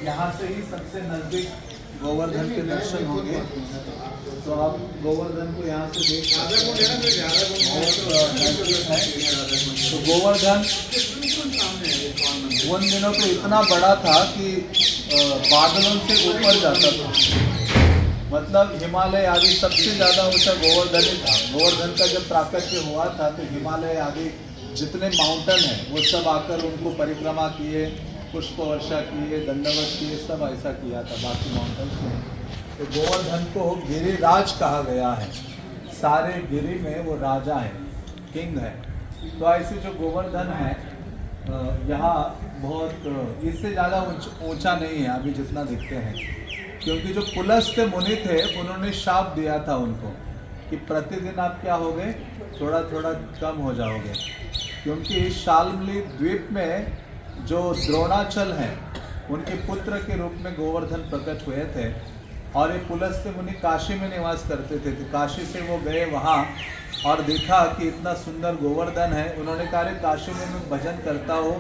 यहाँ से ही सबसे नज़दीक गोवर्धन के दर्शन होंगे। तो आप गोवर्धन को यहाँ से देख सकते हैं। तो गोवर्धन उन दिनों पे इतना बड़ा था कि बादलों से ऊपर जाता था, मतलब हिमालय आदि सबसे ज़्यादा ऊंचा गोवर्धन ही था। गोवर्धन का जब प्राकट्य हुआ था तो हिमालय आदि जितने माउंटेन हैं वो सब आकर उनको परिक्रमा किए, पुष्प वर्षा किए, दंडवत किए, सब ऐसा किया था बाकी माउंटेन्स में। तो गोवर्धन को गिरिराज कहा गया है, सारे गिरि में वो राजा है, किंग है। तो ऐसे जो गोवर्धन है यहाँ बहुत इससे ज़्यादा ऊंचा नहीं है अभी जितना दिखते हैं, क्योंकि जो पुलस्त्य मुनि थे उन्होंने शाप दिया था उनको कि प्रतिदिन आप क्या होगे, थोड़ा थोड़ा कम हो जाओगे। क्योंकि शाल्मली द्वीप में जो द्रोणाचल हैं उनके पुत्र के रूप में गोवर्धन प्रकट हुए थे, और ये पुलस्त्य मुनि काशी में निवास करते थे। तो काशी से वो गए वहाँ और देखा कि इतना सुंदर गोवर्धन है। उन्होंने कहा काशी में मैं भजन करता हूँ,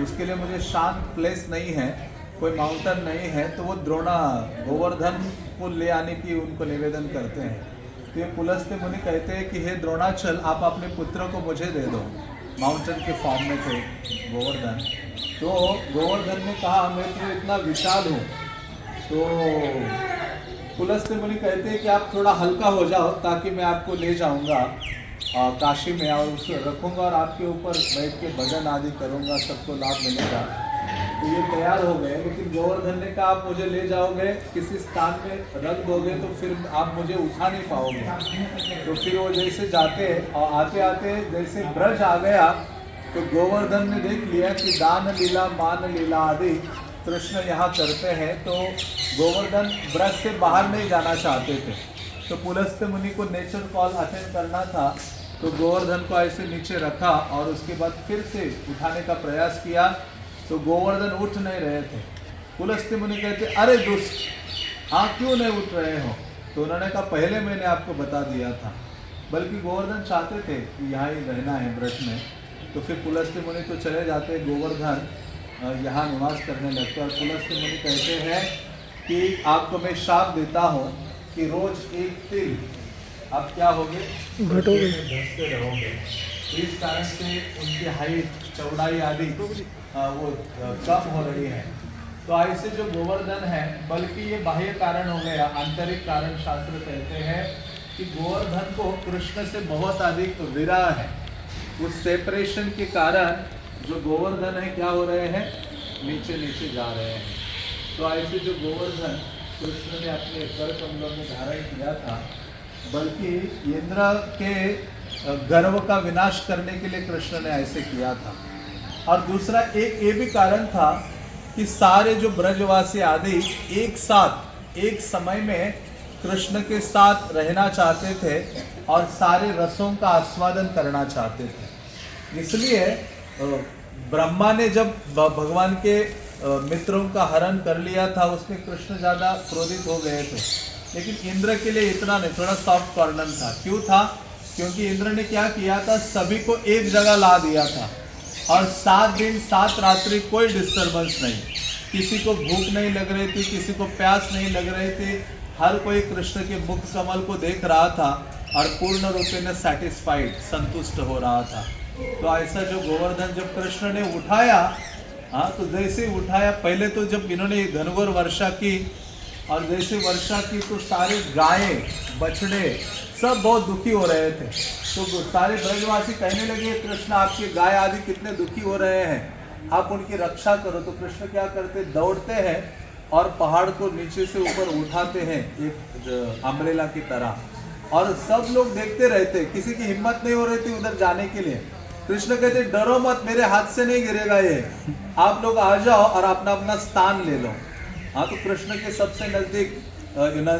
उसके लिए मुझे शांत प्लेस नहीं है, कोई माउंटेन नहीं है। तो वो गोवर्धन को ले आने की उनको निवेदन करते हैं। तो ये पुलस्त्य मुनि कहते हैं कि हे द्रोणाचल, आप अपने पुत्र को मुझे दे दो। माउंटेन के फॉर्म में थे गोवर्धन। तो गोवर्धन ने कहा मैं तो इतना विशाल हूँ। तो पुलस्त्य मुनि कहते हैं कि आप थोड़ा हल्का हो जाओ ताकि मैं आपको ले जाऊंगा काशी में और उसको रखूंगा और आपके ऊपर बैठ के भजन आदि करूंगा, सबको लाभ मिलेगा। तो ये तैयार हो गए, लेकिन गोवर्धन ने कहा आप मुझे ले जाओगे, किसी स्थान में रख दोगे तो फिर आप मुझे उठा नहीं पाओगे। तो फिर वो जैसे जाते और आते आते जैसे ब्रज आ गया तो गोवर्धन ने देख लिया कि दान लीला मान लीला आदि कृष्ण यहाँ करते हैं। तो गोवर्धन ब्रज से बाहर नहीं जाना चाहते थे। तो पुलस्त्य मुनि को नेचर कॉल अटेंड करना था, तो गोवर्धन को ऐसे नीचे रखा और उसके बाद फिर से उठाने का प्रयास किया। तो गोवर्धन उठ नहीं रहे थे। पुलस्त्य मुनि कहते अरे दुष्ट, हाँ क्यों नहीं उठ रहे हो? तो उन्होंने कहा पहले मैंने आपको बता दिया था, बल्कि गोवर्धन चाहते थे कि यहाँ ही रहना है ब्रज में। तो फिर पुलस्त्य मुनि तो चले जाते, गोवर्धन यहाँ निवास करने लगते। और पुलस्त्य मुनि कहते हैं कि आपको मैं शाप देता हूँ कि रोज एक तिल आप क्या होगे, घटोगे, धंसते रहोगे। इस कारण से उनकी हाइट, चौड़ाई आदि वो कम हो रही है। तो ऐसे जो गोवर्धन है, बल्कि ये बाह्य कारण हो गया, आंतरिक कारण शास्त्र कहते हैं कि गोवर्धन को कृष्ण से बहुत अधिक विरह है। उस सेपरेशन के कारण जो गोवर्धन है क्या हो रहे हैं, नीचे नीचे जा रहे हैं। तो ऐसे जो गोवर्धन कृष्ण ने अपने कर कमलों में धारण किया था, बल्कि इंद्र के गर्व का विनाश करने के लिए कृष्ण ने ऐसे किया था। और दूसरा एक ये भी कारण था कि सारे जो ब्रजवासी आदि एक साथ एक समय में कृष्ण के साथ रहना चाहते थे और सारे रसों का आस्वादन करना चाहते थे। इसलिए ब्रह्मा ने जब भगवान के मित्रों का हरण कर लिया था, उसमें कृष्ण ज़्यादा क्रोधित हो गए थे। लेकिन इंद्र के लिए इतना नहीं, थोड़ा सॉफ्ट कॉर्नर था। क्यों था? क्योंकि इंद्र ने क्या किया था, सभी को एक जगह ला दिया था और 7 दिन 7 रात्रि कोई डिस्टर्बेंस नहीं, किसी को भूख नहीं लग रही थी, किसी को प्यास नहीं लग रही थी। हर कोई कृष्ण के मुख कमल को देख रहा था और पूर्ण रूप में सेटिस्फाइड, संतुष्ट हो रहा था। तो ऐसा जो गोवर्धन जब कृष्ण ने उठाया, हाँ, तो जैसे उठाया, पहले तो जब इन्होंने घनघोर वर्षा की और जैसे वर्षा की तो सारे गायें, बछड़े सब बहुत दुखी हो रहे थे। तो सारे ब्रजवासी कहने लगे कृष्ण आपके गाय आदि कितने दुखी हो रहे हैं, आप उनकी रक्षा करो। तो कृष्ण क्या करते, दौड़ते हैं और पहाड़ को नीचे से ऊपर उठाते हैं एक अम्ब्रेला की तरह, और सब लोग देखते रहते, किसी की हिम्मत नहीं हो रही थी उधर जाने के लिए। कृष्ण कहते डरो मत, मेरे हाथ से नहीं गिरेगा ये, आप लोग आ जाओ और अपना अपना स्थान ले लो। हाँ, तो कृष्ण के सबसे नज़दीक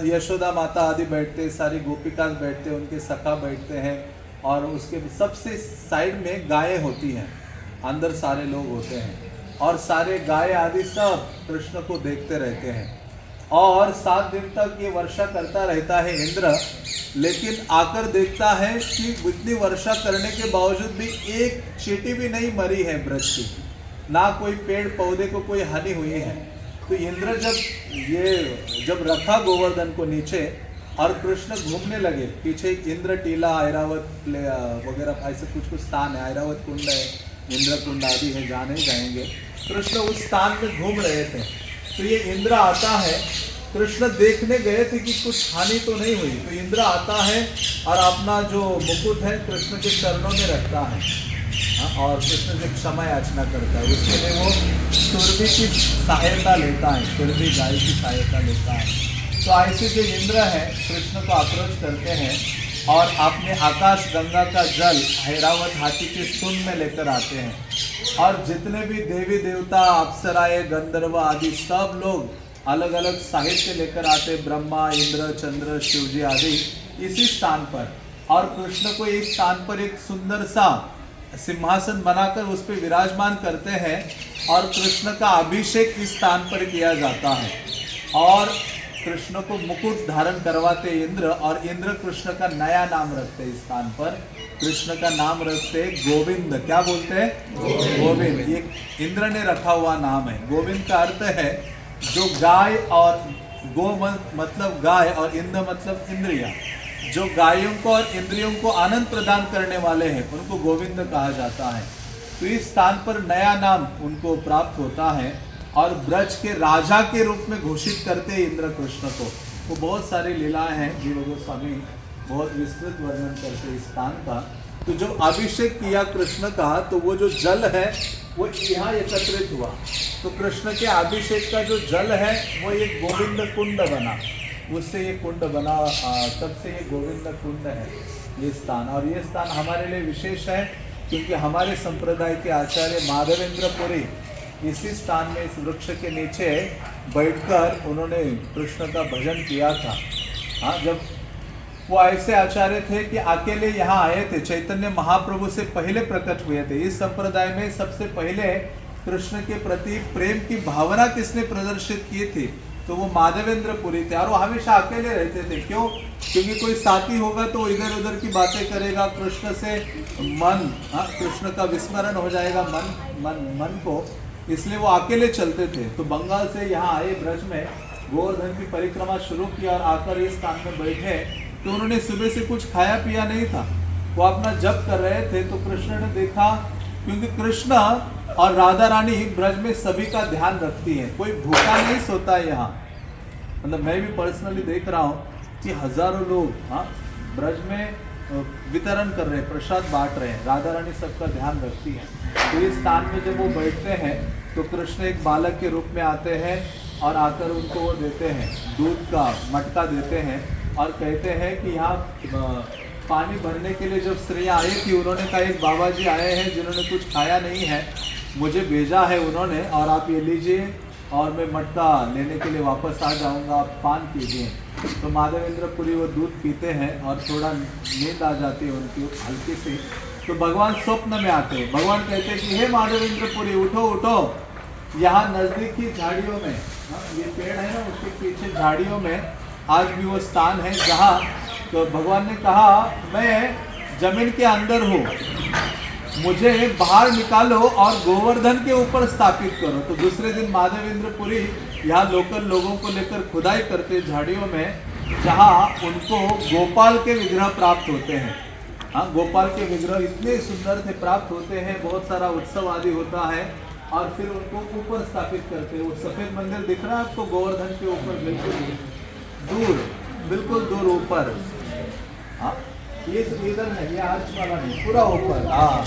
यशोदा माता आदि बैठते, सारी गोपिका बैठते, उनके सखा बैठते हैं, और उसके सबसे साइड में गायें होती हैं, अंदर सारे लोग होते हैं, और सारे गाय आदि सब कृष्ण को देखते रहते हैं। और 7 दिन तक ये वर्षा करता रहता है इंद्र, लेकिन आकर देखता है कि इतनी वर्षा करने के बावजूद भी एक चींटी भी नहीं मरी है ब्रज की, ना कोई पेड़ पौधे को कोई हानि हुई है। तो इंद्र जब रखा गोवर्धन को नीचे और कृष्ण घूमने लगे, पीछे इंद्र टीला, ऐरावत वगैरह ऐसे कुछ कुछ स्थान है, ऐरावत कुंड है, इंद्र कुंड आदि है, जहाँ नहीं जाएंगे। कृष्ण उस स्थान में घूम रहे थे, तो ये इंद्र आता है। कृष्ण देखने गए थे कि कुछ हानि तो नहीं हुई, तो इंद्र आता है और अपना जो मुकुट है कृष्ण के चरणों में रखता है, और कृष्ण से क्षमा याचना करता है। उसके लिए वो सुरभि की सहायता लेता है, सुरभि गाय की सहायता लेता है। तो ऐसे जो इंद्र है कृष्ण को अप्रोच करते हैं और अपने आकाश गंगा का जल ऐरावत हाथी के सुन में लेकर आते हैं, और जितने भी देवी देवता, अप्सराएं, गंधर्व आदि सब लोग अलग अलग साहित्य लेकर आते, ब्रह्मा, इंद्र, चंद्र, शिवजी आदि इसी स्थान पर। और कृष्ण को इस स्थान पर एक सुंदर सा सिंहासन बनाकर उस पर विराजमान करते हैं, और कृष्ण का अभिषेक इस स्थान पर किया जाता है, और कृष्ण को मुकुट धारण करवाते इंद्र, और इंद्र कृष्ण का नया नाम रखते इस स्थान पर। कृष्ण का नाम रखते गोविंद। क्या बोलते हैं? गोविंद। ये इंद्र ने रखा हुआ नाम है। गोविंद का अर्थ है जो गाय, और गो मतलब गाय, और इंद्र मतलब इंद्रिया, जो गायों को और इंद्रियों को आनंद प्रदान करने वाले हैं उनको गोविंद कहा जाता है। तो इस स्थान पर नया नाम उनको प्राप्त होता है, और ब्रज के राजा के रूप में घोषित करते हैं इंद्र कृष्ण को। वो बहुत सारी लीलाएं हैं, जीव गोस्वामी बहुत विस्तृत वर्णन करते इस स्थान का। तो जो अभिषेक किया कृष्ण का, तो वो जो जल है वो यहाँ एकत्रित हुआ, तो कृष्ण के अभिषेक का जो जल है वो एक गोविंद कुंड बना, उससे ये कुंड बना, तब से ये गोविंद कुंड है ये स्थान। और ये स्थान हमारे लिए विशेष है क्योंकि हमारे संप्रदाय के आचार्य माधवेंद्र पुरी इसी स्थान में इस वृक्ष के नीचे बैठकर उन्होंने कृष्ण का भजन किया था। हाँ, जब वो ऐसे आचार्य थे कि अकेले यहाँ आए थे, चैतन्य महाप्रभु से पहले प्रकट हुए थे। इस संप्रदाय में सबसे पहले कृष्ण के प्रति प्रेम की भावना किसने प्रदर्शित की थी, तो वो माधवेंद्र पुरी थे। और वो हमेशा अकेले रहते थे। क्यों? क्योंकि कोई साथी होगा तो इधर उधर की बातें करेगा, कृष्ण से कृष्ण का विस्मरण हो जाएगा मन को, इसलिए वो अकेले चलते थे। तो बंगाल से यहाँ आए, ब्रज में गोवर्धन की परिक्रमा शुरू की और आकर इस स्थान में बैठे। तो उन्होंने सुबह से कुछ खाया पिया नहीं था, वो अपना जप कर रहे थे। तो कृष्ण ने देखा, क्योंकि कृष्ण और राधा रानी ब्रज में सभी का ध्यान रखती हैं, कोई भूखा नहीं सोता है यहाँ। मतलब मैं भी पर्सनली देख रहा हूँ कि हजारों लोग ब्रज में वितरण कर रहे हैं, प्रसाद बांट रहे हैं, राधा रानी सबका ध्यान रखती है। तो इस स्थान में जब वो बैठते हैं तो कृष्ण एक बालक के रूप में आते हैं और आकर उनको वो देते हैं, दूध का मटका देते हैं, और कहते हैं कि यहाँ पानी भरने के लिए जब स्त्रियाँ आई थी, उन्होंने कहा एक बाबा जी आए हैं जिन्होंने कुछ खाया नहीं है, मुझे भेजा है उन्होंने, और आप ये लीजिए और मैं मटका लेने के लिए वापस आ जाऊंगा, आप पान कीजिए। तो माधवेंद्र पुरी वो दूध पीते हैं और थोड़ा नींद आ जाती है उनकी हल्की सी। तो भगवान स्वप्न में आते हैं। भगवान कहते हैं कि हे माधवेंद्र पुरी, उठो उठो, यहाँ नज़दीक की झाड़ियों में, ये पेड़ है ना, उसके पीछे झाड़ियों में आज भी वो स्थान है जहाँ, तो भगवान ने कहा मैं जमीन के अंदर हूँ, मुझे बाहर निकालो और गोवर्धन के ऊपर स्थापित करो। तो दूसरे दिन माधवेंद्र पुरी यहाँ लोकल लोगों को लेकर खुदाई करते झाड़ियों में, जहाँ उनको गोपाल के विग्रह प्राप्त होते हैं। हाँ, गोपाल के विग्रह इतने सुंदर से प्राप्त होते हैं, बहुत सारा उत्सव आदि होता है, और फिर उनको ऊपर स्थापित करते हैं। वो सफ़ेद मंदिर दिख रहा है आपको गोवर्धन के ऊपर, बिल्कुल दूर ऊपर। हाँ, ये इधर नहीं, ये आर्च वाला नहीं, पूरा ऊपर। हाँ,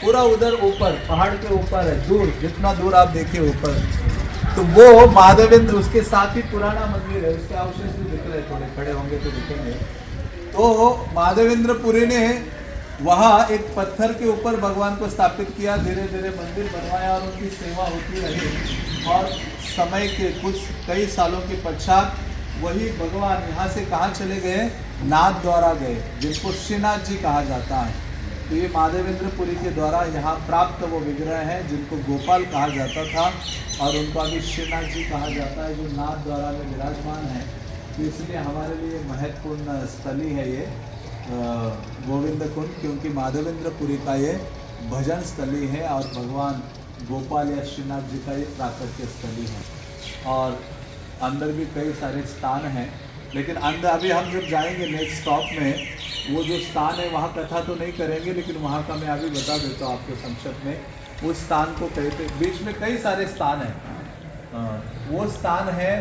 पूरा उधर ऊपर पहाड़ के ऊपर है, दूर, जितना दूर आप देखिए ऊपर। तो वो माधवेंद्र, उसके साथ ही पुराना मंदिर है, उसके अवशेष भी दिख रहे, थोड़े खड़े होंगे तो दिखेंगे। तो माधवेंद्र पुरी ने वहाँ एक पत्थर के ऊपर भगवान को स्थापित किया, धीरे धीरे मंदिर बनवाया और उनकी सेवा होती रही। और समय के कई सालों के पश्चात वही भगवान यहाँ से कहाँ चले गए? नाथ द्वारा गए, जिनको श्रीनाथ जी कहा जाता है। तो ये माधवेंद्र पुरी के द्वारा यहाँ प्राप्त वो विग्रह हैं जिनको गोपाल कहा जाता था, और उनको अभी श्रीनाथ जी कहा जाता है, जो नाथ द्वारा में विराजमान है। तो इसलिए हमारे लिए महत्वपूर्ण स्थली है ये गोविंद कुंड, क्योंकि माधवेंद्र पुरी का ये भजन स्थली है और भगवान गोपाल या श्रीनाथ जी का ये प्राकट्य स्थली है। और अंदर भी कई सारे स्थान हैं, लेकिन अंदर अभी हम जब जाएंगे नेक्स्ट स्टॉप में, वो जो स्थान है वहाँ कथा तो नहीं करेंगे, लेकिन वहाँ का मैं अभी बता देता हूँ आपको संक्षिप्त में। उस स्थान को कहते, बीच में कई सारे स्थान हैं। वो स्थान है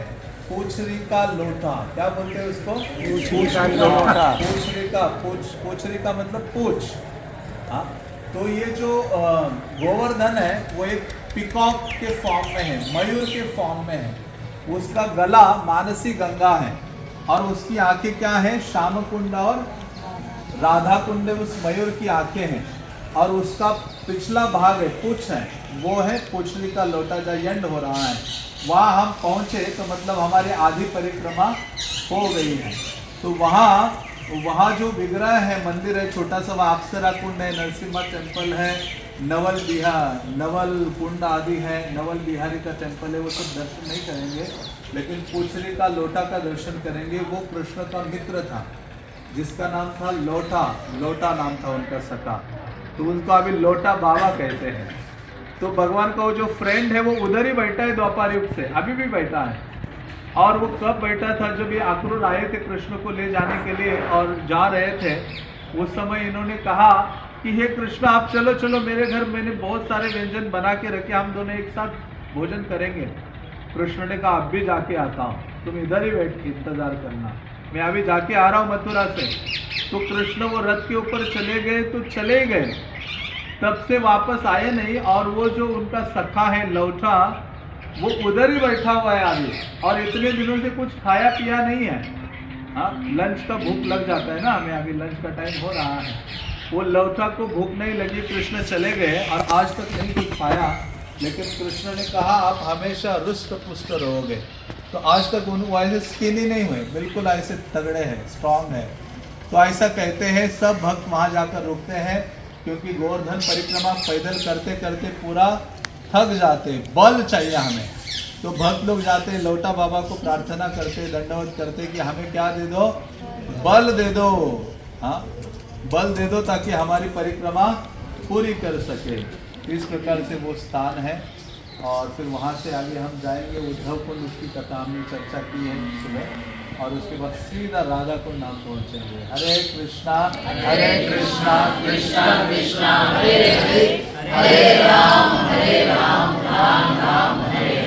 पूछरी का लोटा। क्या बोलते हैं उसको? पूछरी का लोटा। पूछरी का मतलब पूछ। हाँ, तो ये जो गोवर्धन है वो एक पिकॉक के फॉर्म में है, मयूर के फॉर्म में है। उसका गला मानसी गंगा है और उसकी आंखें क्या है? श्याम कुंड और राधा कुंड उस मयूर की आंखें हैं। और उसका पिछला भाग है, पूछ है, वो है पूछली का लोटा। जब एंड हो रहा है वहाँ हम पहुँचे तो मतलब हमारी आधी परिक्रमा हो गई है। तो वहाँ जो विग्रह है, मंदिर है छोटा सा, वहाँ अप्सरा कुंड है, नरसिम्हा टेम्पल है, नवल कुंड आदि है, नवल बिहारी का टेम्पल है। वो सब दर्शन नहीं करेंगे, लेकिन पूछरी का लोटा का दर्शन करेंगे। वो कृष्ण का मित्र था जिसका नाम था लोटा नाम था उनका सखा, तो उनको अभी लोटा बाबा कहते हैं। तो भगवान का वो जो फ्रेंड है वो उधर ही बैठा है द्वापर युग से, अभी भी बैठा है। और वो कब बैठा था? जब ये आक्रूर आए थे कृष्ण को ले जाने के लिए और जा रहे थे, उस समय इन्होंने कहा कि हे कृष्ण आप चलो चलो मेरे घर, मैंने बहुत सारे व्यंजन बना के रखे, हम दोनों एक साथ भोजन करेंगे। कृष्ण ने कहा अब भी जाके आता हूँ, तुम इधर ही बैठ के इंतजार करना, मैं अभी जाके आ रहा हूँ मथुरा से। तो कृष्ण वो रथ के ऊपर चले गए तो चले गए, तब से वापस आए नहीं। और वो जो उनका सखा है लौटा, वो उधर ही बैठा हुआ है अभी, और इतने दिनों से कुछ खाया पिया नहीं है। हाँ, लंच का भूख लग जाता है ना हमें, अभी लंच का टाइम हो रहा है। वो लौटा को भूख नहीं लगी, कृष्ण चले गए और आज तक नहीं कुछ खाया। लेकिन कृष्ण ने कहा आप हमेशा रुष्ट पुष्ट रहोगे। तो आज तक उनको ऐसे स्किनी नहीं हुए, बिल्कुल ऐसे तगड़े हैं, स्ट्रांग है। तो ऐसा कहते हैं सब भक्त वहाँ जाकर रुकते हैं, क्योंकि गोवर्धन परिक्रमा पैदल करते करते पूरा थक जाते, बल चाहिए हमें। तो भक्त लोग जाते हैं, लौटा बाबा को प्रार्थना करते, दंडवत करते कि हमें क्या दे दो? बल दे दो। हाँ, बल दे दो ताकि हमारी परिक्रमा पूरी कर सके। इस प्रकार से वो स्थान है। और फिर वहाँ से आगे हम जाएंगे उद्धव कुंड, उसकी कथा हमने चर्चा की है सुबह, और उसके बाद सीधा राधा कुंड हम पहुँचेंगे। हरे कृष्णा कृष्णा कृष्णा हरे हरे, हरे राम राम राम हरे